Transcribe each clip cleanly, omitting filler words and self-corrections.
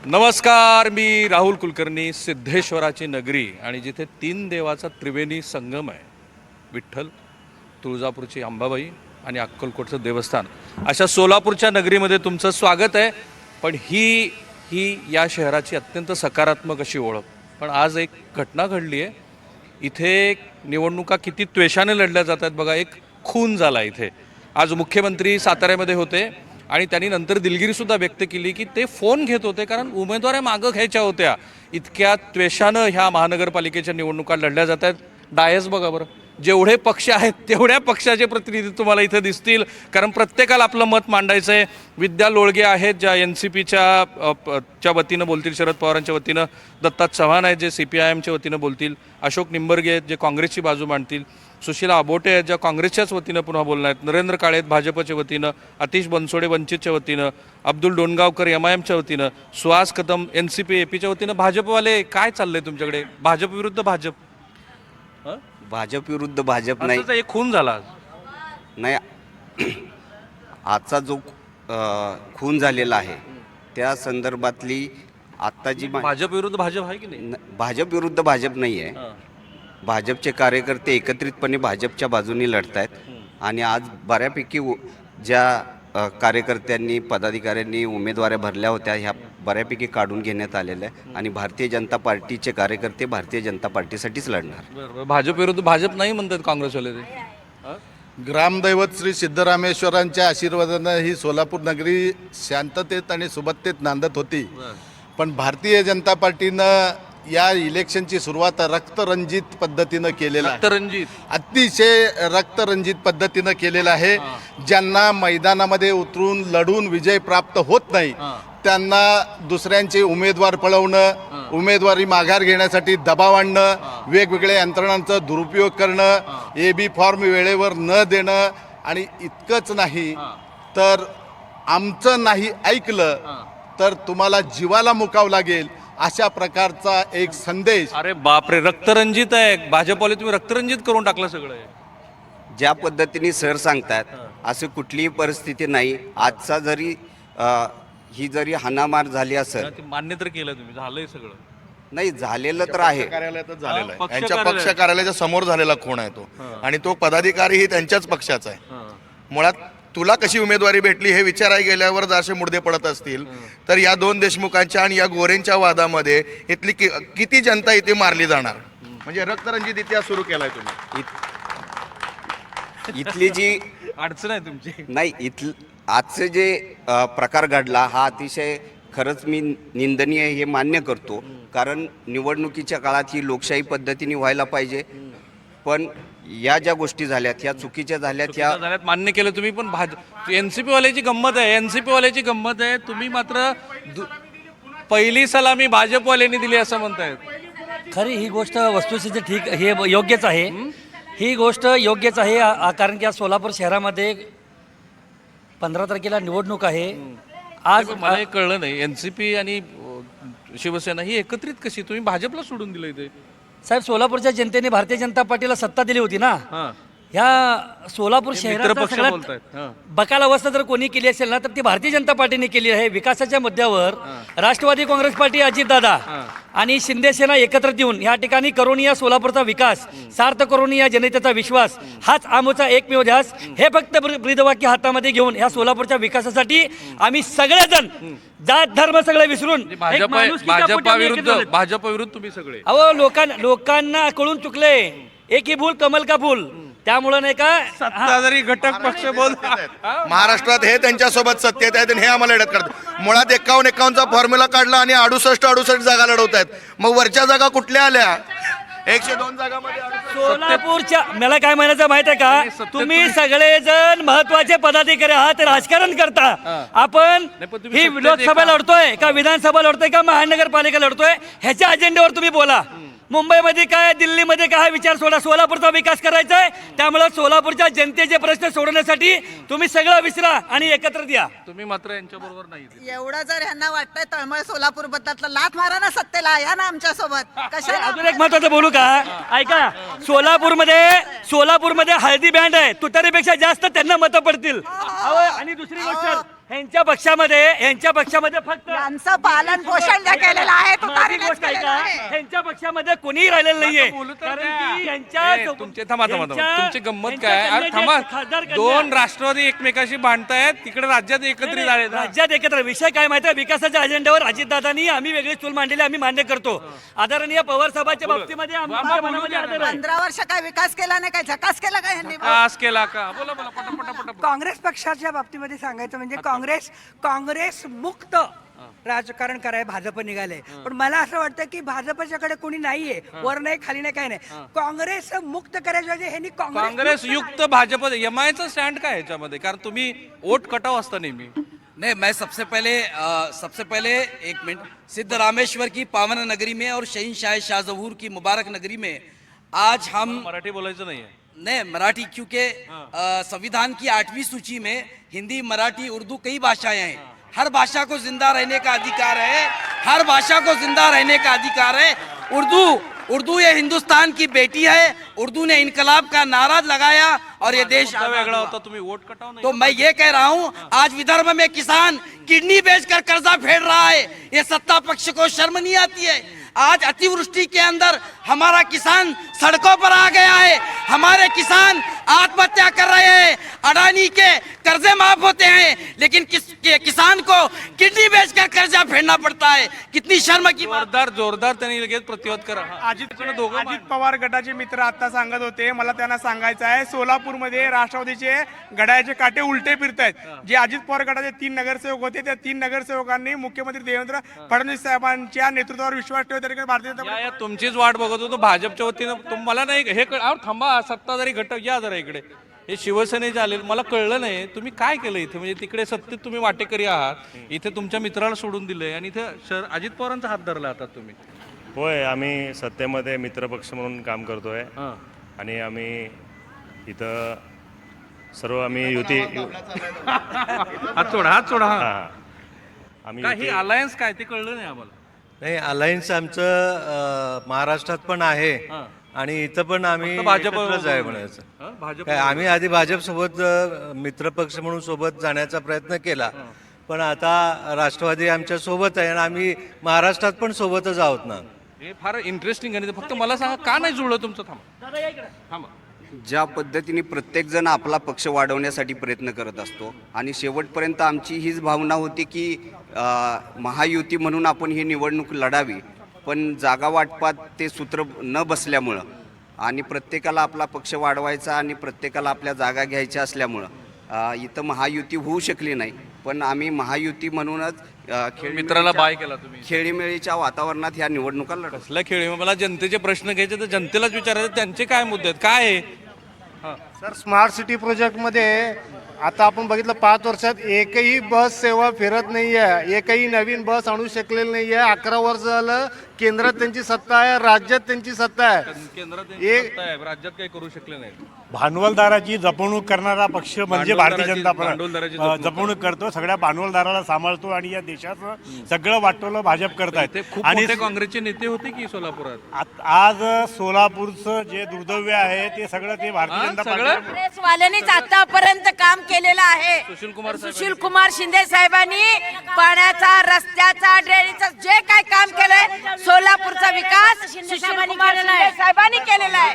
नमस्कार, मी राहुल कुलकर्णी. सिद्धेश्वराची नगरी आणि जिथे तीन देवाचा त्रिवेणी संगम आहे, विठ्ठल, तुळजापूरची अंबाबाई आणि अक्कलकोटचं देवस्थान, अशा सोलापूरच्या नगरीमध्ये तुमचं स्वागत आहे. पण ही या शहराची अत्यंत सकारात्मक अशी ओळख. पण आज एक घटना घडली आहे. इथे निवडणुका किती त्वेषाने लढल्या जातात बघा. एक खून झाला इथे. आज मुख्यमंत्री साताऱ्यामध्ये होते आणि त्यांनी नंतर दिलगिरीसुद्धा व्यक्त केली की ते फोन घेत होते कारण उमेदवार मागं घ्यायच्या होत्या. इतक्या त्वेषानं ह्या महानगरपालिकेच्या निवडणुका लढल्या जात आहेत. डायस बघा बरं, जेवढे पक्ष आहेत तेवढ्या पक्षाचे प्रतिनिधी तुम्हाला इथं दिसतील, कारण प्रत्येकाला आपलं मत मांडायचं आहे. विद्या लोळगे आहेत, ज्या NCPच्या वतीनं बोलतील, शरद पवारांच्या वतीनं. दत्ता चव्हाण आहेत, जे CPIMच्या वतीनं बोलतील. अशोक निंबर्गे आहेत, जे काँग्रेसची बाजू मांडतील. सुशीला आबोटे आहेत, ज्या काँग्रेसच्याच वतीनं पुन्हा बोलणार आहेत. नरेंद्र काळे आहेत, भाजपच्या वतीनं. अतिश बनसोडे वंचितच्या वतीनं. अब्दुल डोणगावकर MIMच्या वतीनं. सुहास कदम NCP APच्या वतीनं. भाजपवाले काय चाललंय तुमच्याकडे? भाजप विरुद्ध भाजप? भाजप विरुद्ध भाजप नाही. एक खून झाला नाही, आजचा जो खून झालेला आहे त्या संदर्भातली आत्ता जी भाजप विरुद्ध भाजप आहे की नाही? भाजप विरुद्ध भाजप नाही आहे. भाजपचे कार्यकर्ते एकत्रितपणे भाजपच्या बाजूने लढत आहेत. आणि आज बऱ्यापैकी ज्या कार्यकर्त्यांनी, पदाधिकाऱ्यांनी उमेदवाऱ्या भरल्या होत्या, ह्या बऱ्यापैकी काढून घेण्यात आलेल्या आहे. आणि भारतीय जनता पार्टीचे कार्यकर्ते भारतीय जनता पार्टीसाठीच लढणार. भाजप विरुद्ध भाजप नाही म्हणतात काँग्रेसवाले. ते ग्रामदैवत श्री सिद्धरामेश्वरांच्या आशीर्वादानं ही सोलापूर नगरी शांततेत आणि सुबत्तेत नांदत होती. पण भारतीय जनता पार्टीनं या इलेक्शनची सुरुवात रक्तरंजित पद्धतीनं केलेलं आहे. रक्तरंजित, अतिशय रक्तरंजित पद्धतीनं केलेलं आहे. ज्यांना मैदानामध्ये उतरून लढून विजय प्राप्त होत नाही त्यांना दुसऱ्यांचे उमेदवार पळवणं, उमेदवारी माघार घेण्यासाठी दबाव आणणं, वेगवेगळ्या यंत्रणांचा दुरुपयोग करणं, AB फॉर्म वेळेवर न देणं, आणि इतकंच नाही तर आमचं नाही ऐकलं तर तुम्हाला जीवाला मुकावं लागेल, अशा प्रकारचा एक संदेश. अरे बापरे, रक्तरंजित आहे. भाजपवाले तुम्ही रक्तरंजित करून टाकलं सगळं. ज्या पद्धतीने सर सांगतात अशी कुठलीही परिस्थिती नाही. आजचा जरी ही जरी हाणामार झाली असेल, मान्य तर केलं तुम्ही, झालंय सगळं. नाही झालेलं तर आहे. कार्यालयातच झालेला आहे. पक्ष यांच्या कार्यालय. पक्ष कार्यालयाच्या समोर झालेला खून आहे तो. आणि तो पदाधिकारीही त्यांच्याच पक्षाचा आहे. मुळात तुला कशी उमेदवारी भेटली हे विचारायला गेल्यावर जर असे मुद्दे पडत असतील तर या दोन देशमुखांच्या आणि या गोरेंच्या वादामध्ये इथली किती जनता इथे मारली जाणार. म्हणजे रक्तरंजित इतिहास सुरू केलाय तुम्ही. इथली जी अडचण आहे तुमची. नाही, आजचे जे प्रकार घडला हा अतिशय खरंच मी निंदनीय हे मान्य करतो. कारण निवडणुकीच्या काळात ही लोकशाही पद्धतीने व्हायला पाहिजे. पण या ज्या गोष्टी झाल्यात ह्या चुकीच्या झाल्यात. ह्या मान्य केलं तुम्ही. पण NCP वाल्याची गंमत आहे. NCP वाल्याची गंमत आहे. तुम्ही मात्र पहिली सलामी भाजपवाल्यांनी दिली असं म्हणतायत. खरी ही गोष्ट वस्तुस्थिती ठीक, हे योग्यच आहे. ही गोष्ट योग्यच आहे. कारण की आज सोलापूर शहरामध्ये 15 तारखेला निवडणूक आहे. आज मला हे कळलं नाही, NCP आणि शिवसेना ही एकत्रित कशी? तुम्ही भाजपला सोडून दिलं इथे. साहेब, सोलापूरच्या जनतेने भारतीय जनता पार्टीला सत्ता दिली होती ना. ह्या सोलापूर शहराचा सगळ्यात बकाल अवस्था जर कोणी केली असेल ना तर ती भारतीय जनता पार्टीने केली आहे. विकासाच्या मुद्द्यावर राष्ट्रवादी काँग्रेस पार्टी, अजितदादा आणि शिंदे सेना एकत्र येऊन या ठिकाणी करून या सोलापूरचा विकास सार्थ करून या जनतेचा विश्वास हाच आमचा एकमेव ध्यास. हे फक्त ब्रीदवाक्य हातामध्ये घेऊन ह्या सोलापूरच्या विकासासाठी आम्ही सगळेजण जात धर्म सगळे विसरून भाजप विरुद्ध तुम्ही सगळे. अहो, लोकांना कळून चुकले. एक ही भूल कमल का फूल. त्यामुळे नाही का सत्ताधारी घटक पक्ष बोल महाराष्ट्रात हे त्यांच्यासोबत सत्तेत आहेत आणि हे आम्हाला लढत करतात. मुळात 51-51चा फॉर्म्युला काढला आणि 68 जागा लढवत आहेत. मग वरच्या जागा कुठल्या आल्या? 102 जागामध्ये सोलापूरच्या, मला काय म्हणायचं माहित आहे का, तुम्ही सगळेजण महत्वाचे पदाधिकारी आहात, राजकारण करता. आपण ही लोकसभा लढतोय का विधानसभा लढतोय का महानगरपालिका लढतोय ह्याच्या अजेंड्यावर तुम्ही बोला. मुंबईमध्ये काय, दिल्लीमध्ये काय, विचार सोडा. सोलापूरचा विकास करायचा आहे. त्यामुळे सोलापूरच्या जनतेचे प्रश्न सोडवण्यासाठी तुम्ही सगळं विसरा आणि एकत्र द्या. तुम्ही मात्र यांच्या बरोबर नाही. एवढं जर ह्यांना वाटतंय तळमळ सोलापूर बद्दल, लाथ मारा ना सत्तेला, या ना आमच्या सोबत. कशाला? अजून एक महत्वाचं बोलू का? ऐका, सोलापूरमध्ये हळदी बँड आहे. तुतारीपेक्षा जास्त त्यांना मतं पडतील. आणि दुसरी गोष्ट, ह्यांच्या पक्षामध्ये फक्त यांचं पालन पोषण जे केलेलं आहे माझी तुतारीनेच गोष्ट केलेलं ऐका, आहे. ह्यांच्या पक्षामध्ये कोणीही राहिलेलं नाहीये बोलू तर कारण द्या. की ह्यांच्या ए, तुमचे थांबा ह्यांच्या- तुमची गंमत ह्यांच्या काय अरे कन्या थांबा जे खासदार कन्या- दोन राष्ट्रवादी एकमेकाशी भांडतायत तिकडे राज्यात एकत्रित झाले राज्यात एकत्र विषय काय माहिती आहे विकासाच्या अजेंड्यावर अजितदादांनी आम्ही वेगळी चूल मांडलेली आम्ही मान्य करतो आदरणीय पवार साहेबांच्या बाबतीमध्ये आमच्या मनामध्ये आदर आहे. 15 वर्ष काय विकास केला नाही, काय झकास केला काय ह्यांनी? विकास केला का बोला बोला पटापटा काँग्रेस पक्षाच्या बाबतीमध्ये सांगायचं म्हणजे काँग्रेस मुक्त राजकारण करायला भाजप निघाले पण मला असं वाटतं की भाजपच्याकडे कोणी नाहीये वर नाही खाली नाही काय नाही काँग्रेस मुक्त करायच्या ह्यांनी काँग्रेस युक्त भाजप एमआयचं स्टँड काय ह्याच्यामध्ये कारण तुम्ही वोट कटाव असता नेहमी नहीं, मैं सबसे पहले एक मिनट सिद्धरामेश्वर की पावन नगरी में और शहीनशाह शाहजहूर की मुबारक नगरी में आज हम मराठी बोलायचं नाहीये नहीं मराठी क्योंकि संविधान की 8वीं सूची में हिंदी मराठी उर्दू कई भाषाएं हैं हर भाषा को जिंदा रहने का अधिकार है हर भाषा को जिंदा रहने का अधिकार है उर्दू ये हिंदुस्तान की बेटी है उर्दू ने इनकलाब का नारा लगाया और ये देश मुद्दा आजाद वेगळा हुआ। होता तुम्ही वोट कटाव नाही तो मैं ये कह रहा हूँ आज विदर्भ में किसान किडनी बेचकर कर्जा फेर रहा है ये सत्ता पक्ष को शर्म नहीं आती है आज अतिवृष्टि के अंदर हमारा किसान सड़कों पर आ गया है हमारे किसान आत्महत्या कर रहे हैं अडानी के कर्जे माफ होते हैं लेकिन किसान को किडनी बेचकर कर्जा फेरना पड़ता है कितनी शर्म की बात जोरदार त्यांनी लगेच प्रतिवाद करा अजित पवार गटाचे मित्र आता सांगत होते मला त्यांना सांगायचं आहे सोलापूरमध्ये राष्ट्रवादीचे घड्याळाचे काटे उलटे फिरतायत जे अजित पवार गटाचे 3 नगरसेवक होते त्या 3 नगरसेवकांनी मुख्यमंत्री देवेंद्र फडणवीस साहेबांच्या नेतृत्वावर विश्वास ठेवत भारतीय जनता या तुमचीच वाट बघत होतो भाजपच्या वतीनं तुम्हाला नाही हे थांबा सत्ताधारी घटक या जरा इकडे हे शिवसेनेचे आले मला कळलं नाही तुम्ही काय केलं इथे म्हणजे तिकडे सत्तेत तुम्ही वाटेकरी आहात इथे तुमच्या मित्राला सोडून दिलंय आणि इथे अजित पवारांचा हात धरला आता तुम्ही होय आम्ही सत्तेमध्ये मित्रपक्ष म्हणून काम करतोय आणि आम्ही इथं सर्व आम्ही युती हात सोडा आम्ही काय ही अलायन्स काय ते कळलं नाही आम्हाला नाही अलायन्स आमचं महाराष्ट्रात पण आहे आणि इथं पण आम्ही भाजप एकत्रच आहे म्हणायचं भाजप काय आम्ही आधी भाजप सोबत मित्रपक्ष म्हणून सोबत जाण्याचा प्रयत्न केला पण आता राष्ट्रवादी आमच्या सोबत आहे आणि आम्ही महाराष्ट्रात पण सोबतच आहोत ना हे फार इंटरेस्टिंग आहे फक्त मला सांगा का नाही जुळलं तुमचं थांबा ज्या पद्धतीने प्रत्येकजण आपला पक्ष वाढवण्यासाठी प्रयत्न करत असतो आणि शेवटपर्यंत आमची हीच भावना होती की महायुती म्हणून आपण ही निवडणूक लढावी पण जागा वाटपात ते सूत्र न बसल्यामुळं आणि प्रत्येकाला आपला पक्ष वाढवायचा आणि प्रत्येकाला आपल्या जागा घ्यायच्या असल्यामुळं इथं महायुती होऊ शकली नाही पण आम्ही महायुती म्हणूनच मित्राला बाय केला तुम्ही खेळीमेळीच्या वातावरणात ह्या निवडणुका लढत कसल्या खेळी मला जनतेचे प्रश्न घ्यायचे तर जनतेलाच विचारायचे त्यांचे काय मुद्दे आहेत काय आहे सर स्मार्ट सिटी प्रोजेक्टमध्ये आता आपण बघितलं 5 वर्षात एकही बस सेवा फिरत नाही आहे एकही नवीन बस आणू शकलेली नाही आहे 11 वर्ष झालं केंद्रात त्यांची सत्ता आहे राज्यात त्यांची सत्ता आहे केंद्रात राज्यात काही करू शकले नाही भांडवलदाराची जपवणूक करणारा पक्ष म्हणजे भारतीय जनता भांडवलदाराची पक्ष जपवणूक करतो सगळ्या भांडवलदाराला सांभाळतो आणि या देशाचं सगळं वाटोलं भाजप करतायत ते खूप आणि मोठे काँग्रेसचे नेते होते की सोलापुरात आज सोलापूरचं जे दुर्दैव्य आहे ते सगळं ते भारतीय जनता सगळं? पार्टी काँग्रेसवाल्यांनीच आतापर्यंत काम केलेलं आहे सुशील कुमार शिंदे साहेबांनी पाण्याचा रस्त्याचा ड्रेनेजचा जे काय काम केलंय सोलापूरचा विकास सुशील कुमार शिंदे साहेबांनी केलेला आहे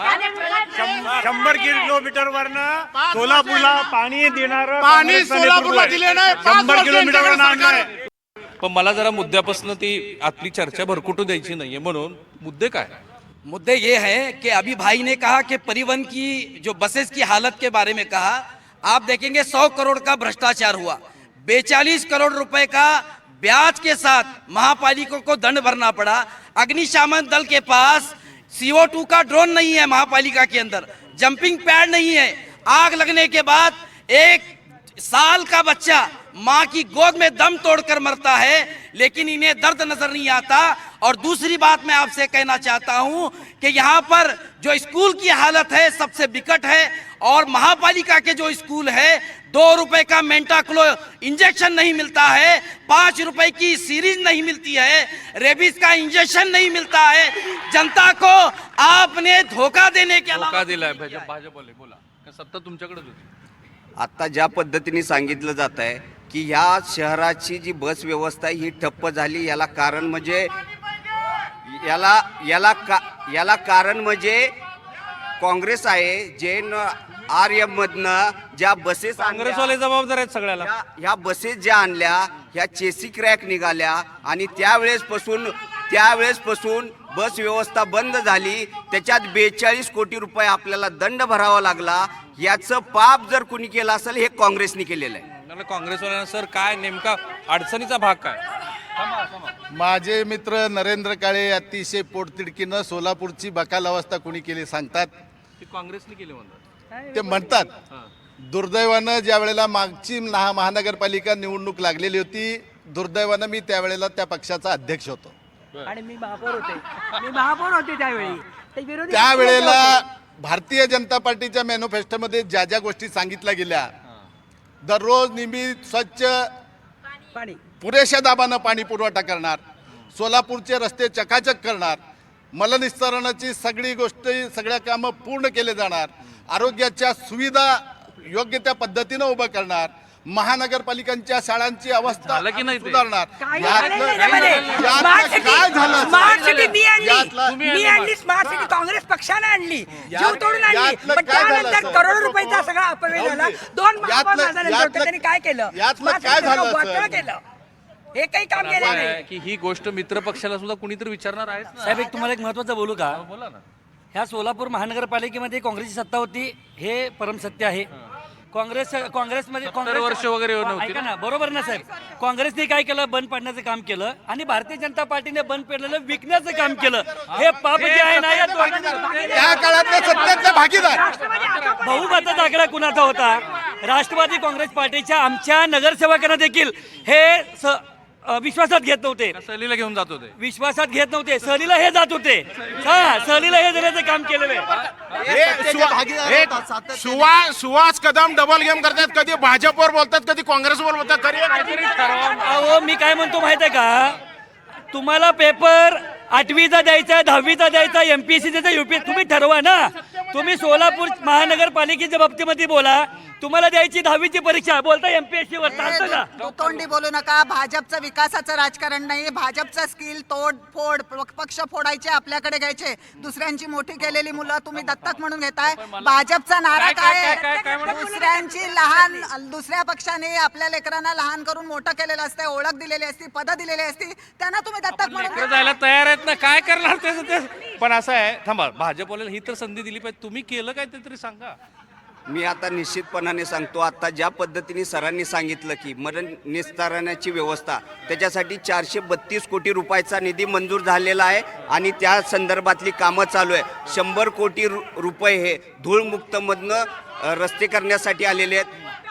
आणि 100 किलोमीटर वरनं सोलापूरला पाणी देणार पाणी सोलापूरला दिले नाही 100 किलोमीटर वरनं आणलंय पण मला जरा मुद्द्यापासून ती आपली चर्चा भरकुटू द्यायची नाहीये म्हणून मुद्दे काय मुद्दे ये है कि अभी भाई ने कहा कि परिवहन की जो बसेस की हालत के बारे में कहा आप देखेंगे 100 करोड़ का भ्रष्टाचार हुआ 42 करोड़ रुपए का ब्याज के साथ महापालिका को दंड भरना पड़ा अग्निशमन दल के पास CO2 का ड्रोन नहीं है महापालिका के अंदर जंपिंग पैड नहीं है आग लगने के बाद 1 साल का बच्चा माँ की गोद में दम तोड़कर मरता है लेकिन इन्हें दर्द नजर नहीं आता और दूसरी बात मैं आपसे कहना चाहता हूं कि यहाँ पर जो स्कूल की हालत है सबसे बिकट है और महापालिका के जो स्कूल है 2 रुपए का मेंटाक्लो इंजेक्शन नहीं मिलता है 5 रुपए की सीरीज नहीं मिलती है रेबीज का इंजेक्शन नहीं मिलता है जनता को आपने धोखा देने के धोका अलावा दिलाय भाजप बोला का सत्ता तुमच्याकडेच होती आता ज्या पद्धतीने सांगितलं जात आहे की ह्या शहराची जी बस व्यवस्था आहे ही ठप्प झाली, याला कारण म्हणजे याला कारण म्हणजे काँग्रेस आहे. जे आरएममधनं ज्या बसेस काँग्रेसवाले जबाबदार आहेत सगळ्याला. ह्या बसेस ज्या आणल्या ह्या चेसी क्रॅक निघाल्या आणि त्यावेळेसपासून बस व्यवस्था बंद झाली. त्याच्यात 42 कोटी रुपये आपल्याला दंड भरावा लागला. याचं पाप जर कुणी केलं असेल हे काँग्रेसने केलेलं आहे. काँग्रेसवाल्यांना सर काय नेमका अडचणीचा भाग काय? माझे मित्र नरेंद्र काळे अतिशय पोटतिडकीनं सोलापूरची बकाल अवस्था कुणी केली सांगतात. ती काँग्रेसने केली म्हणतात. ते म्हणतात. दुर्दैवानं ज्या वेळेला मागची महानगरपालिका निवडणूक लागलेली होती, दुर्दैवानं मी त्यावेळेला त्या पक्षाचा अध्यक्ष होतो आणि मी महापौर होते त्यावेळी. ते विरोधी त्यावेळेला भारतीय जनता पार्टीच्या मॅनिफेस्टोमध्ये ज्या ज्या गोष्टी सांगितल्या गेल्या, दररोज नियमित स्वच्छ पाणी पुरेशा दाबानं पाणी पुरवठा करणार, सोलापूरचे रस्ते चकाचक करणार, मलनिस्तारणाची सगळ्या कामं पूर्ण केले जाणार, आरोग्याच्या सुविधा योग्य त्या पद्धतीनं उभं करणार, महानगरपालिकांच्या शाळांची अवस्था सुधारणार. स्मार्ट सिटी मी आणली स्मार्ट सिटी काँग्रेस पक्षाने आणली, जीव तोडून आणली. पण त्यानंतर करोडो रुपयाचा सगळा अपव्यय झाला. 2 महापौर झाल्यानंतर त्यांनी काय केलं? काय झालं वाटोळं केलं. हे काही काम केलं नाही. की ही गोष्ट मित्र पक्षाला सुद्धा कुणीतरी विचारणार आहे. साहेब एक तुम्हाला एक महत्त्वाचं बोलू का? बोला ना. ह्या सोलापूर महानगरपालिकेमध्ये काँग्रेसची सत्ता होती, हे परमसत्य आहे. काँग्रेसमध्ये 70 वर्ष वगैरे नव्हती ऐका ना, बरोबर ना साहेब. काँग्रेसने काय केलं? बंद पाडण्याचं काम केलं आणि भारतीय जनता पार्टीने बंद पेरलेलं विकण्याचं काम केलं. हे पाप जे आहे ना, या त्या काळातल्या सत्तेतले भागीदार. बहुमताचा आकडा कुणाचा होता? राष्ट्रवादी काँग्रेस पार्टीच्या आमच्या नगरसेवकांना देखील हे विश्वासात घेत नव्हते. सहलीला घेऊन जात होते. विश्वासात घेत नव्हते. सहलीला हे जात होते. सहलीला हे देण्याचं काम केलेलं आहे. सुहास कदम डबल गेम करतात. कधी भाजपवर बोलतात, कधी काँग्रेसवर बोलतात. अहो मी काय म्हणतो माहित आहे का? तुम्हाला पेपर 8वीचा द्यायचा, 10वीचा द्यायचा, MPSC द्यायचा, UPSC तुम्ही ठरवा ना. तुम्ही सोलापूर महानगरपालिकेच्या बाबतीमध्ये बोला. तुम्हाला द्यायची 10वीची परीक्षा, बोलता MPSC वर चालतं का? दुतोंडी बोलू नका. भाजपचं विकासाचं राजकारण नाही. भाजपचं स्किल तोडफोड, पक्ष फोडायचे, आपल्याकडे घ्यायचे. दुसऱ्यांची मोठी केलेली मुलं तुम्ही दत्तक म्हणून घेताय. भाजपचा नारा काय आहे? दुसऱ्या पक्षाने आपल्या लेकरांना लहान करून मोठं केलेलं असतं, ओळख दिलेली असती, पदं दिलेली असती, त्यांना तुम्ही दत्तक म्हणून जायला तयार आहेत ना. काय करणार ते? पण असं आहे, थांबा, भाजपवाल्याला ही तर संधी दिली पाहिजे. तुम्ही केलं काय ते तरी सांगा. मी आता निश्चितपणाने सांगतो, आता ज्या पद्धतीने सरांनी सांगितलं की मरण निस्तारणाची व्यवस्था, त्याच्यासाठी 432 कोटी रुपयाचा निधी मंजूर झालेला आहे आणि त्या संदर्भातली कामं चालू आहे. 100 कोटी रुपये हे धूळमुक्तमधनं रस्ते करण्यासाठी आलेले आहेत.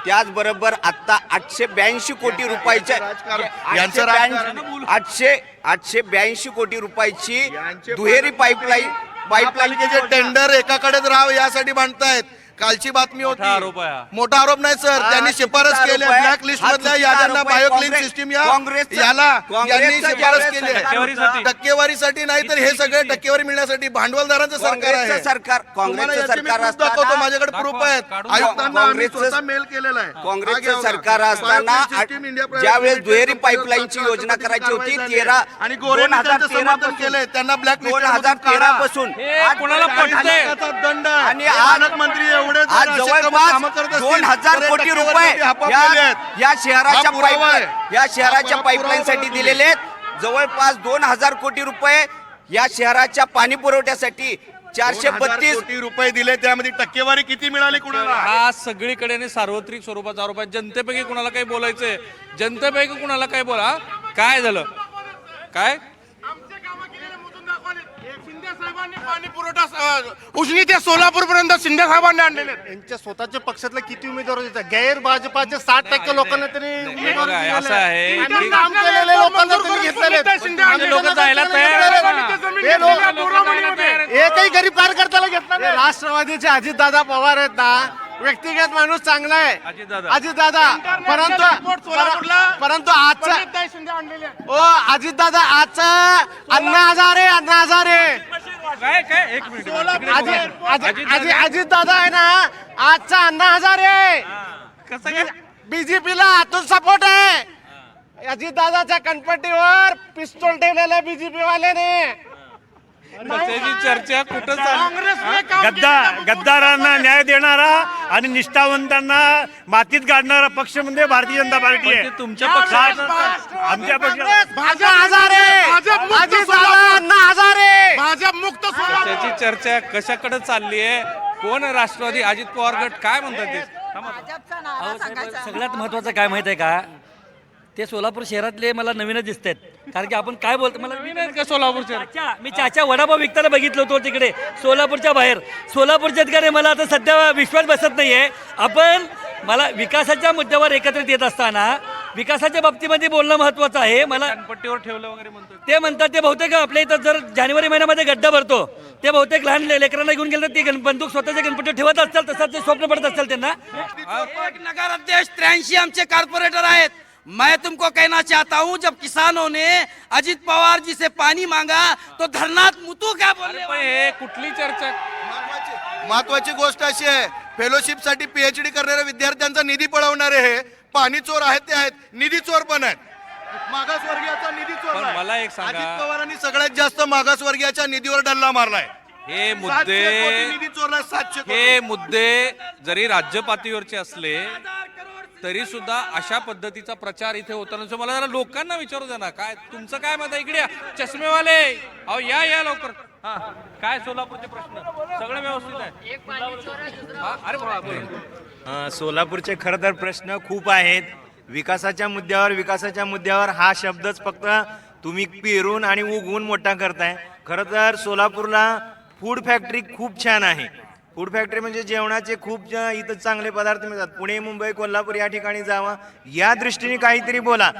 त्याचबरोबर आत्ता 882 कोटी रुपयाच्या 882 कोटी रुपयाची दुहेरी पाईपलाईनचे टेंडर एकाकडेच राहावं यासाठी बांधतायत. कालची बातमी होती. मोठा आरोप नाही सर, त्यांनी शिफारस केली ब्लॅक लिस्ट मधल्या याद्यांना बायोक्लीन सिस्टीम याला यांनी शिफारस केली आहे. टक्केवारीसाठी नाही तर हे सगळे टक्केवारी मिळण्यासाठी भांडवलदारांचं सरकार आहे. काँग्रेसचं सरकार दाखवतो, माझ्याकडे प्रूफ आहेत. आयुक्तांना आम्ही स्वतः मेल केलेला आहे. काँग्रेसचं सरकार असताना ज्यावेळेस दुहेरी पाईपलाईनची योजना करायची होती 13 आणि गोरेंनी त्यांचं समर्थन केलंय. त्यांना ब्लॅक लिस्ट 2013 पासून कोणाला पटतंय? दंड आणि पालकमंत्री आज जवळपास 2000 कोटी रुपये या शहराच्या पाईपलाईन साठी दिलेले आहेत. जवळपास 2000 कोटी रुपये या शहराच्या पाणी पुरवठ्यासाठी 432 कोटी रुपये दिले. त्यामध्ये टक्केवारी किती मिळाली कुणाला? हा सगळीकडे सार्वत्रिक स्वरूपाचा आरोप आहे. जनतेपैकी कुणाला काही बोलायचंय? जनतेपैकी कुणाला काही बोला. काय झालं? काय पाणी पुरवठा उजनी ते सोलापूर पर्यंत शिंदे साहेबांनी आणलेले. यांच्या स्वतःच्या पक्षातले किती उमेदवार होते? गैर भाजपाचे 60% लोकांना तरी असं आहे की काम केलेले लोकांना त्यांनी घेतलेले. लोक जायला तयार आहेत. एकही गरीब कार्यकर्त्याला घेतला नाही. राष्ट्रवादीचे अजितदादा पवार आहेत ना, व्यक्तिगत माणूस चांगला आहे अजितदादा, परंतु आजचा अजितदादा आजचा अण्णा हजारे काय एक मिनिट अजितदादा आहे ना, आजचा अण्णा हजारे कसं काय बीजेपीला आतून सपोर्ट आहे. अजितदादाच्या कणपट्टीवर पिस्तूल ठेवलेलं बीजेपी वाल्याने. त्याची चर्चा कुठं चालली? गद्दारांना न्याय देणारा आणि निष्ठावंतांना मातीत गाडणारा पक्ष म्हणजे भारतीय जनता पार्टी पण आहे. ते तुमच्या पक्षात आमच्या पक्षात भाजप हजारे भाजप मुक्त त्याची चर्चा कशाकडे चालली आहे? कोण राष्ट्रवादी अजित पवार गट काय म्हणतात ते? भाजपचा नारा सांगायचा. सगळ्यात महत्वाचं काय माहिती आहे का, ते सोलापूर शहरातले मला नवीनच दिसत आहेत. कारण की आपण काय बोलतो मला नवीन आहेत का सोलापूरचे? मी चाचा वडापाव विकताना बघितलं होतं तिकडे सोलापूरच्या बाहेर. सोलापूरच्या ठिकाणी मला आता सध्या विश्वास बसत नाहीये. आपण मला विकासाच्या मुद्द्यावर एकत्रित येत असताना विकासाच्या बाबतीमध्ये बोलणं महत्वाचं आहे. मला पट्टीवर ठेवलं वगैरे म्हणतो. ते म्हणतात ते बहुतेक आपल्या इथं जर जानेवारी महिन्यामध्ये गड्डा भरतो, ते बहुतेक लहान लेकरांना घेऊन गेलं तर ते बंदूक स्वतःच्या गणपती ठेवत असतात, तसंच ते स्वप्न पडत असतात त्यांना. एक नगर अध्यक्ष 83 आमचे कारपोरेटर आहेत. मैं तुमको कहना चाहता हूँ, जब किसानों ने अजित पवार जी से पानी मांगा तो धरनात मुतू क्या बोलने पण हे कुठली चर्चा? महत्वाची गोष्ट अशी आहे, फेलोशिप साठी पीएचडी करणाऱ्या विद्यार्थ्यांचा निधी पळवणारे हे पाणी चोर आहेत. ते आहेत निधी चोर पण आहेत. मागासवर्गीयाचा निधी चोर पण आहे. मला एक सांगा. अजित पवारांनी सगळ्यात जास्त मागासवर्गीयाच्या निधीवर डल्ला मारलाय. हे 700 कोटी निधी मुद्दे चोरलाय. 700 कोटी. हे मुद्दे जरी राज्य पातळीवरचे असले तरी सुद्धा अशा पद्धतीचा प्रचार इथे होताना मला जरा लोकांना विचारू द्या ना, काय तुमचं काय मत आहे? इकडे या. चष्मेवाले अहो या लवकर. हा काय सोलापूरचे प्रश्न सगळे व्यवस्थित आहे? हा, अरे बोला. सोलापूरचे खरं तर प्रश्न खूप आहेत. विकासाच्या मुद्द्यावर हा शब्दच फक्त तुम्ही पेरून आणि उगवून मोठा करताय. खरं तर सोलापूरला फूड फॅक्टरी खूप छान आहे. फूड फॅक्टरी म्हणजे जेवणाचे खूप इथं चांगले पदार्थ मिळतात. पुणे, मुंबई, कोल्हापूर या ठिकाणी जावा, या दृष्टीने काहीतरी बोला.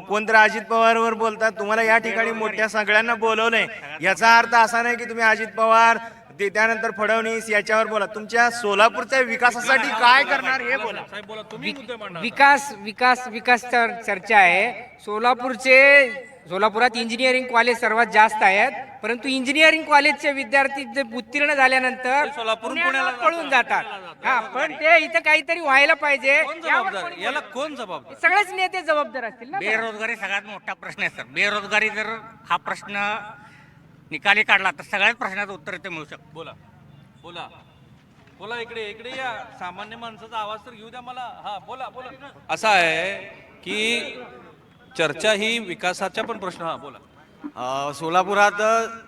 कोणतरी अजित पवारवर बोलतात, तुम्हाला या ठिकाणी मोठ्या सगळ्यांना बोलवलंय. याचा अर्थ असा नाही की तुम्ही अजित पवार त्यानंतर फडणवीस याच्यावर बोला. तुमच्या सोलापूरच्या विकासासाठी काय करणार हे बोला. साहेब बोला, तुम्ही मुद्दे मांडा. विकास चर्चा आहे. सोलापुरात इंजिनिअरिंग कॉलेज सर्वात जास्त आहेत, परंतु इंजिनिअरिंग कॉलेजचे विद्यार्थी जे उत्तीर्ण झाल्यानंतर सोलापूरहून पुण्याला पळून जातात. हा, पण ते इथं काहीतरी व्हायला पाहिजे. कोण जबाबदार? याला कोण जबाबदार? सगळेच नेते जबाबदार असतील ना. बेरोजगारी सगळ्यात मोठा प्रश्न आहे सर. बेरोजगारी जर हा प्रश्न निकाली काढला तर सगळ्याच प्रश्नाचं उत्तर इथे मिळू शकतं. बोला बोला बोला. इकडे या. सामान्य माणसाचा आवाज तर घेऊ द्या मला. हा बोला. असा आहे की चर्चा ही विकासाच्या पण प्रश्न. हा बोला. सोलापुरात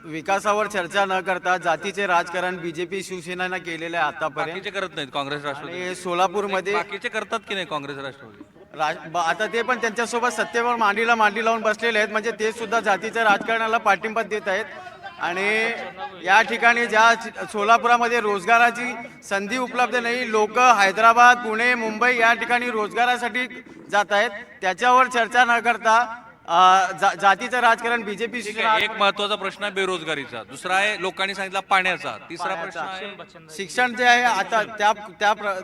विकासावर चर्चा न करता जातीचे राजकारण बीजेपी शिवसेनेनं केलेलं आहे आतापर्यंत. बाकीचे करत नाहीत काँग्रेस राष्ट्रवादी. आणि सोलापूरमध्ये बाकीचे करतात की नाही काँग्रेस राष्ट्रवादी? आता ते पण त्यांच्यासोबत सत्तेवर मांडी लावून बसलेले आहेत. म्हणजे ते सुद्धा जातीच्या राजकारणाला पाठिंबा देत आहेत. आणि या ठिकाणी ज्या सोलापुरामध्ये रोजगाराची संधी उपलब्ध नाही, लोक हैदराबाद, पुणे, मुंबई या ठिकाणी रोजगारासाठी जात आहेत. त्याच्यावर चर्चा न करता जातीचं राजकारण बीजेपी. एक महत्वाचा प्रश्न आहे बेरोजगारीचा, दुसरा आहे लोकांनी सांगितला पाण्याचा, तिसरा प्रश्न आहे शिक्षण जे आहे. आता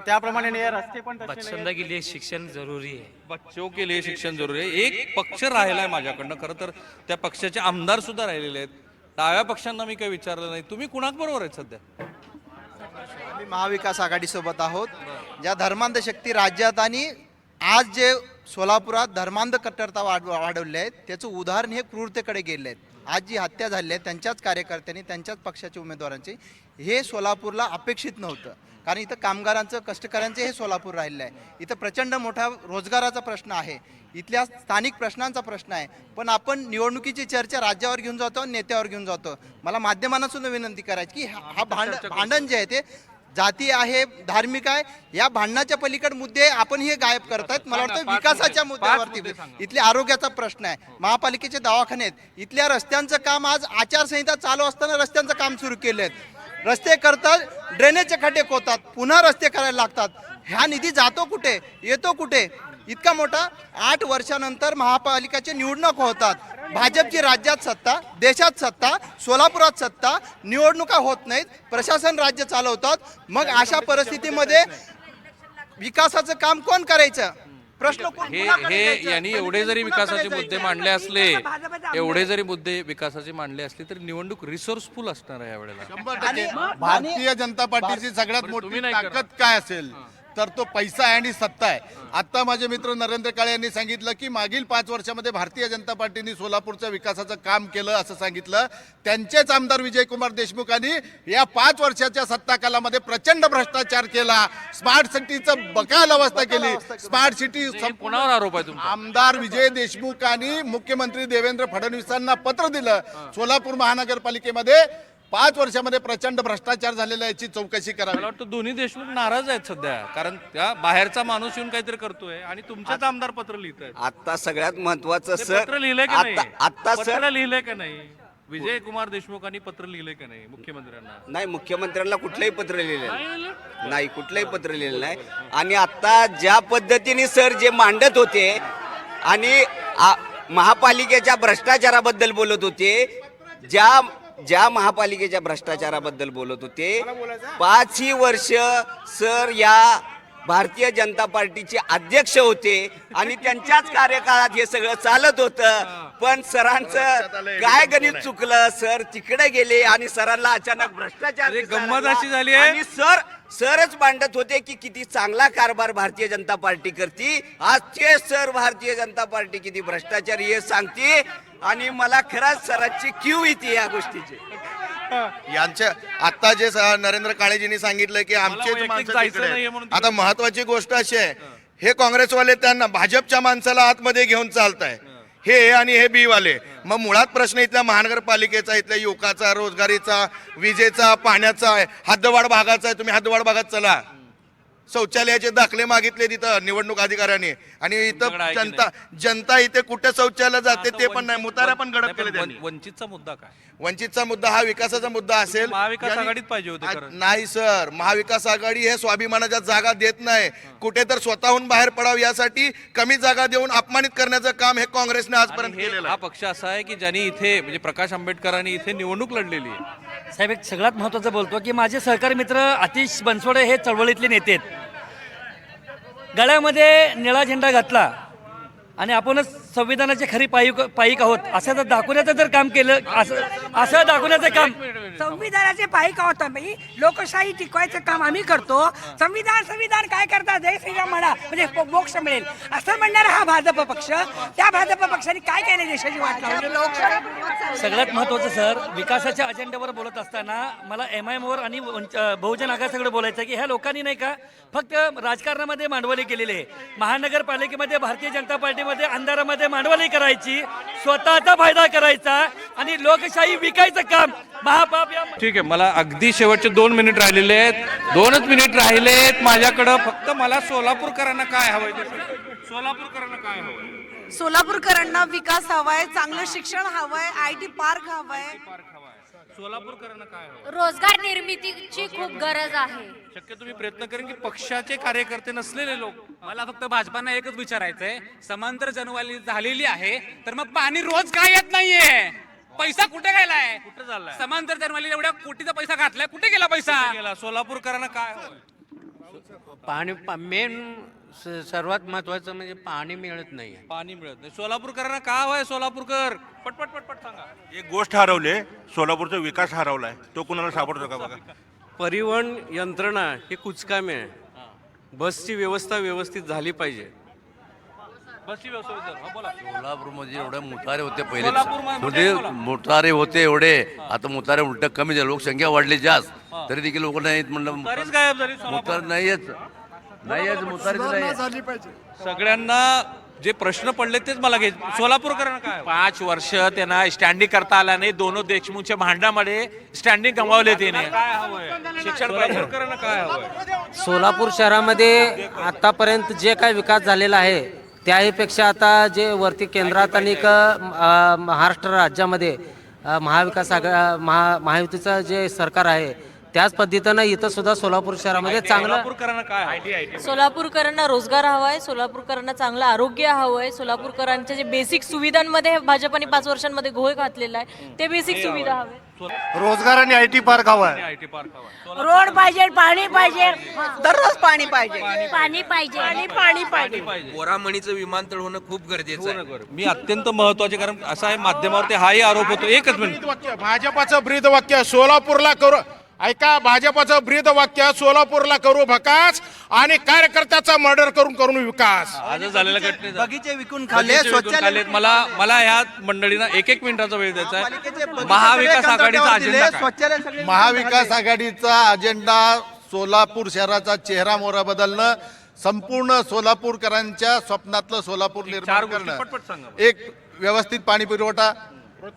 त्याप्रमाणे रस्ते पण बच्चों के लिए शिक्षण जरूरी है. बच्चों के लिए शिक्षण जरुरी आहे. एक पक्ष राहिलाय माझ्याकडनं. खरं तर त्या पक्षाचे आमदार सुद्धा राहिलेले आहेत. डाव्या पक्षांना मी काही विचारलं नाही. तुम्ही कुणाबरोबर आहेत सध्या? आम्ही महाविकास आघाडी सोबत आहोत. ज्या धर्मांध शक्ती राज्यात आणि आज जे सोलापुरात धर्मांध कट्टरता वाढवले आहेत त्याचं उदाहरण हे क्रूरतेकडे गेले आहेत. आज जी हत्या झाली आहे त्यांच्याच कार्यकर्त्यांनी, त्यांच्याच पक्षाच्या उमेदवारांची, हे सोलापूरला अपेक्षित नव्हतं. कारण इथं कामगारांचं, कष्टकऱ्यांचं हे सोलापूर राहिलं आहे. इथं प्रचंड मोठा रोजगाराचा प्रश्न आहे, इथल्या स्थानिक प्रश्नांचा प्रश्न आहे. पण आपण निवडणुकीची चर्चा राज्यावर घेऊन जातो, नेत्यावर घेऊन जातो. मला माध्यमांना सुद्धा विनंती करायची की हा भांडण जे आहे ते जाती आहे, धार्मिक आहे, या भांडणाच्या पलीकडे मुद्दे आपण हे गायब करतायत. मला वाटतं विकासाच्या मुद्द्यावरती. इथल्या आरोग्याचा प्रश्न आहे, महापालिकेचे दवाखाने आहेत, इथल्या रस्त्यांचं काम आज आचारसंहिता चालू असताना रस्त्यांचं काम सुरू केले आहेत. रस्ते करतात, ड्रेनेजचे खड्डे खोतात, पुन्हा रस्ते करायला लागतात. ह्या निधी जातो कुठे, येतो कुठे? इतका मोठा 8 वर्षानंतर महापालिकेचे निवडणूक होतात. भाजपची राज्यात सत्ता, देशात सत्ता, सोलापुरात सत्ता, निवडणुका होत नाहीत, प्रशासन राज्य चालवतात. मग अशा परिस्थितीमध्ये विकासाचं काम कोण करायचं? प्रश्न हे यांनी एवढे जरी विकासाचे मुद्दे मांडले असले, मांडले असले तरी निवडणूक रिसोर्सफुल असणार आहे यावेळेला. 100%. भारतीय जनता पार्टीची सगळ्यात मोठी ताकद काय असेल तर तो पैसा आहे आणि सत्ता आहे. आत्ता माझे मित्र नरेंद्र काळे यांनी सांगितलं की मागील 5 वर्षामध्ये भारतीय जनता पार्टीने सोलापूरच्या विकासाचं काम केलं असं सांगितलं. त्यांचेच आमदार विजयकुमार देशमुखांनी या 5 वर्षाच्या सत्ता कालामध्ये प्रचंड भ्रष्टाचार केला, स्मार्ट सिटीचं बकाल अवस्था केली. स्मार्ट सिटी कोणावर आरोप आहे तुमचा? आमदार विजय देशमुखांनी मुख्यमंत्री देवेंद्र फडणवीसांना पत्र दिलं. सोलापूर महानगरपालिकेमध्ये 5 वर्षामध्ये प्रचंड भ्रष्टाचार झालेला याची चौकशी करावी. मला वाटतं दोन्ही देशमुख नाराज आहेत सध्या, कारण त्या बाहेरचा माणूस येऊन काहीतरी करतोय आणि तुमचेच आमदार पत्र लिहित आहेत. आता सगळ्यात महत्वाचं ते सर, पत्र लिहिलंय का नाही? आता सर पत्र लिहिलंय का नाही? विजय कुमार देशमुखांनी पत्र लिहिलंय का नाही मुख्यमंत्र्यांना? नाही, मुख्यमंत्र्यांना कुठलंही पत्र लिहिलेलं नाही, कुठलंही पत्र लिहिलेलं नाही. आणि आता ज्या पद्धतीने सर जे मांडत होते आणि महापालिकेच्या भ्रष्टाचाराबद्दल बोलत होते, ज्या महापालिकेच्या भ्रष्टाचाराबद्दल बोलत होते, 5ही वर्ष सर या भारतीय जनता पार्टीचे अध्यक्ष होते आणि त्यांच्याच कार्यकाळात हे सगळं चालत होतं. पण सरांचं काय गणित चुकलं, सर तिकडे गेले आणि सरांना अचानक भ्रष्टाचार गंमत अशी झाली आहे. आणि सरच मांडत होते की किती चांगला कारभार भारतीय जनता पार्टी करते. आज ते सर भारतीय जनता पार्टी किती भ्रष्टाचारी हे सांगते आणि मला खरंच सरांची क्यू येते या गोष्टीची. यांच्या आता जे नरेंद्र काळेजींनी सांगितलं की आमचेच वैयक्तिक माणसं जायचं तिकडे नाहीये आहेत. म्हणून आता महत्वाची गोष्ट अशी आहे, हे काँग्रेसवाले त्यांना भाजपच्या माणसाला आतमध्ये घेऊन चालताय, हे आणि हे बी वाले. मग मुळात प्रश्न इथल्या महानगरपालिकेचा, इथल्या युवकाचा, रोजगारीचा, विजेचा, पाण्याचा आहे, हद्दवाढ भागाचा आहे. तुम्ही हद्दवाढ भागात चला, शौचालयाचे दाखले मागितले तिथं निवडणूक अधिकाऱ्यांनी आणि इथं जनता इथे कुठे शौचालय जाते ते पण नाही. मुतारा पण गडप केले त्यांनी. वंचितचा मुद्दा काय? वंचितचा मुद्दा हा विकासाचा मुद्दा असेल. महाविकास आघाडीत पाहिजे होते खरं. नाही सर, महाविकास आघाडी हे स्वाभिमानाच्या जागा देत नाही, कुठे तर स्वतःहून बाहेर पडावं यासाठी कमी जागा देऊन अपमानित करण्याचं काम हे काँग्रेसने आजपर्यंत केलेलं हा आहे. पक्ष असा आहे की ज्यांनी इथे म्हणजे प्रकाश आंबेडकरांनी इथे निवडणूक लढलेली आहे. साहेब एक सगळ्यात महत्त्वाचं बोलतो की माझे सहकारी मित्र आतिश बनसोडे हे चळवळीतले नेते आहेत. गळ्यामध्ये निळा झेंडा घातला आणि आपणच संविधानाचे खरी पायिक आहोत असं जर दाखवण्याचं जर काम केलं, असं दाखवण्याचं काम, संविधानाचे पायिक आहोत आम्ही, लोकशाही टिकवायचं काम आम्ही करतो. संविधान काय करतात, जय श्रीराम म्हणा म्हणजे मोक्ष मिळेल असं म्हणणारा हा भाजप पक्ष, त्या भाजप पक्षाने काय केलं देशाची वाट लावली. सगळ्यात महत्त्वाचं सर, विकासाच्या अजेंड्यावर बोलत असताना मला MIM-वर आणि बहुजन आघाडीकडे बोलायचं की ह्या लोकांनी नाही का फक्त राजकारणामध्ये मांडवली केलेली आहे. महानगरपालिकेमध्ये भारतीय जनता पार्टीमध्ये अंधारामध्ये मांडवली करायची, स्वतःचा फायदा करायचा आणि लोकशाही विकायचं काम महापाप. ठीक आहे, मला अगदी शेवटचे 2 मिनिट राहिलेले आहेत, 2च मिनिट राहिलेत माझ्याकडं. फक्त मला सोलापूरकरांना काय हवंय ते सांगा. सोलापूरकरांना काय हवंय? सोलापूरकरांना विकास हवाय, चांगलं शिक्षण हवंय, IT पार्क हवंय. सोलापूरकरांना काय हवं? रोजगार निर्मितीची खूप गरज आहे. शक्य तुम्ही प्रयत्न करेन की पक्षाचे कार्यकर्ते नसलेले लोक. मला फक्त भाजपांना एकच विचारायचंय, समांतर जनवाली झालेली आहे तर मग पाणी रोज काय येत नाहीये? पैसा कुठे गेलाय? कुठे चाललाय? समांतर जनवाली एवढ्या कोटीचा पैसा घातलाय, कुठे गेला पैसा? गेला. सोलापूरकरांना काय हवंय? पाणी मेन सर्वात महत्वाचं म्हणजे पाणी मिळत नाही. पाणी मिळत नाही. सोलापूरकरांना काय हवंय? सोलापूरकर पटपट पटपट सांगा. एक गोष्ट हरवली, सोलापूरचा विकास हरवलाय, तो कुणाला सापडतो का बघा. परिवहन यंत्रणा हे कुचकामे आहे. बसची व्यवस्था व्यवस्थित झाली पाहिजे. बसची व्यवस्था बोला. सोलापूरमध्ये एवढे मुतारे होते पहिले, सोलापूरमध्ये मुतारे होते एवढे, आता मुतारे उलट कमी झाले, लोकसंख्या वाढली जास्त, तरी देखील लोक नाहीत म्हणलं. तरीच गायब झाली मुतार सोलापूर. नाहीच मुतारीच नाही. सगळ्यांना जे प्रश्न पडले तेच मला घ्यायचे. सोलापूरकरांना काय हवं? 5 वर्ष त्यांना स्टँडिंग करता आला नाही. दोनों देशमुखच्या भांडणामध्ये स्टँडिंग गमावले त्याने. काय हवंय? सोलापूरकरांना काय हवंय? सोलापूर शहरामध्ये आतापर्यंत जे काय विकास झालेला आहे त्याहीपेक्षा आता जे वरती केंद्रात आणि महाराष्ट्र राज्यामध्ये महायुतीचं जे सरकार आहे त्याच पद्धतीनं इथं सुद्धा सोलापूर शहरामध्ये चांगलं. सोलापूरकरांना काय हवं? सोलापूरकरांना रोजगार हवाय, सोलापूरकरांना चांगलं आरोग्य हवंय, सोलापूरकरांच्या जे बेसिक सुविधांमध्ये भाजपाने 5 वर्षांमध्ये घोळ घातलेला आहे ते बेसिक सुविधा हवे. रोजगार आणि IT पार्क हवा. IT पार्क हवा. रोड पाहिजे, पाणी पाहिजे, दररोज पाणी पाहिजे. पाणी पाहिजे, पाणी पाहिजे. बोरामणीचं विमानतळ होणं खूप गरजेचं आहे. मी अत्यंत महत्वाचे, कारण असा आहे माध्यमावरती हाही आरोप होतो. एकच मिनिट. भाजपाचं ब्रीद वाक्य, सोलापूरला करू ऐका, भाजपचं ब्रीद वाक्य सोलापूरला करू भकास आणि कार्यकर्त्याचा मर्डर करून विकास. आजच झालेल्या घटनेचा बगिचे विकून खाल्ले, बगीचे विकून शौचालय खाल्लेत. मला ह्या मंडळींना एक मिनिटाचा वेळ द्यायचा आहे. महापालिकेचे बगीचे महाविकास सगळे आघाडीचा कंत्राटावर दिले, अजेंडा काय? शौचालय सगळे महाविकास आघाडीचा अजेंडा सोलापूर शहराचा चेहरा मोहरा बदलणं, संपूर्ण सोलापूरकरांच्या स्वप्नातलं सोलापूर निर्माण गोष्टी करणं, पटपट सांगा. एक व्यवस्थित पाणी पुरवठा,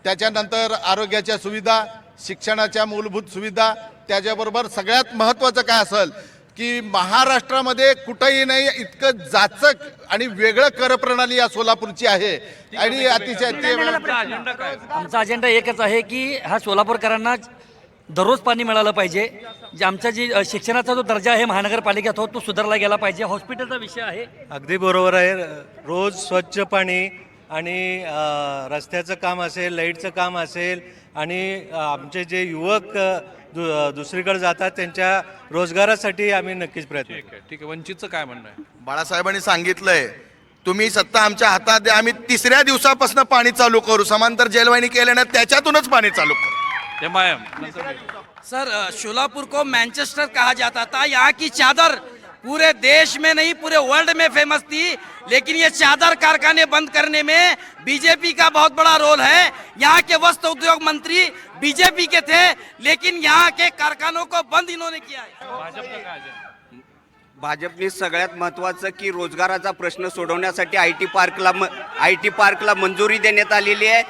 त्याच्यानंतर आरोग्याच्या सुविधा, शिक्षणाच्या मूलभूत सुविधा, त्याच्याबरोबर सगळ्यात महत्त्वाचं काय असेल की महाराष्ट्रामध्ये कुठंही नाही इतकं जाचक आणि वेगळं कर प्रणाली या सोलापूरची आहे आणि अतिशय अजेंडा काय? आमचा अजेंडा एकच आहे की ह्या सोलापूरकरांना दररोज पाणी मिळालं पाहिजे. जे आमचा शिक्षणाचा जो दर्जा आहे महानगरपालिकेत तो सुधारला गेला पाहिजे. हॉस्पिटलचा विषय आहे. अगदी बरोबर आहे. रोज स्वच्छ पाणी आणि रस्त्याचं काम असेल, लाईटचं काम असेल आणि आमचे जे युवक दुसरीकडे जातात त्यांच्या रोजगारासाठी आम्ही नक्कीच प्रयत्न करू. ठीक आहे. वंचितचं काय म्हणणं आहे? बाळासाहेबांनी सांगितलंय तुम्ही सत्ता आमच्या हातात द्या, आम्ही तिसऱ्या दिवसापासून पाणी चालू करू. समांतर जेलवाहिनी केल्यानं त्याच्यातूनच पाणी चालू करू. सर, शोलापुर को मैनचेस्टर कहा जाता था. यहाँ की चादर पूरे देश में नहीं पूरे वर्ल्ड में फेमस थी, लेकिन ये चादर कारखाने बंद करने में बीजेपी का बहुत बड़ा रोल है. यहाँ के वस्त्र उद्योग मंत्री बीजेपी के थे, लेकिन यहाँ के कारखानों को बंद इन्होंने किया है. भाजपने सगळ्यात महत्त्वाचं की रोजगाराचा प्रश्न सोडवण्यासाठी आय टी पार्कला मंजुरी देण्यात आलेली आहे.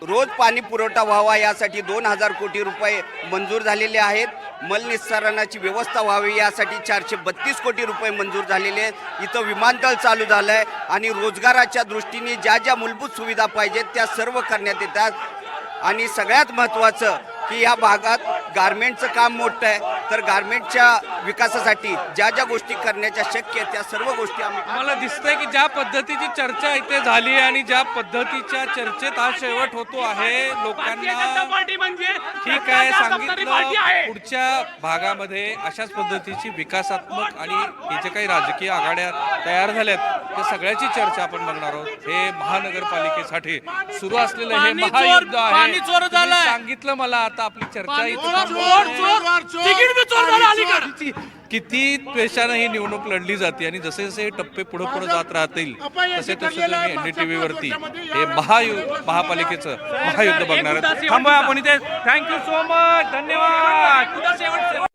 रोज पाणी पुरवठा व्हावा यासाठी 2000 कोटी रुपये मंजूर झालेले आहेत. मलनिस्सारणाची व्यवस्था व्हावी यासाठी 432 कोटी रुपये मंजूर झालेले आहेत. इथं विमानतळ चालू झालं आहे आणि रोजगाराच्या दृष्टीने ज्या ज्या मूलभूत सुविधा पाहिजेत त्या सर्व करण्यात येतात. आणि सगळ्यात महत्त्वाचं की या भागात गारमेंटचं काम मोठं आहे, तर गारमेंटच्या विकासासाठी ज्या ज्या गोष्टी करण्याच्या शक्य आहेत त्या सर्व गोष्टी आम्ही. मला दिसतंय की ज्या पद्धतीची चर्चा इथे झाली आणि ज्या पद्धतीच्या चर्चेत हा शेवट होतो आहे, लोकांना ठीक आहे सांगितलं पुढच्या भागामध्ये अशाच पद्धतीची विकासात्मक आणि हे जे काही राजकीय आघाड्या तयार झाल्यात त्या सगळ्याची चर्चा आपण बघणार आहोत. हे महानगरपालिकेसाठी सुरू असलेलं हे महायुद्ध आहे. तुम्ही सांगितलं मला आता आपली चर्चा किती द्वेषानं ही निवडणूक लढली जाते आणि जसे जसे टप्पे पुढे पुढे जात राहतील तसे तसे तुम्ही NDTV वरती हे महापालिकेचं महायुद्ध बघणार आहात. थांबा आपण इथे. Thank you so much. धन्यवाद.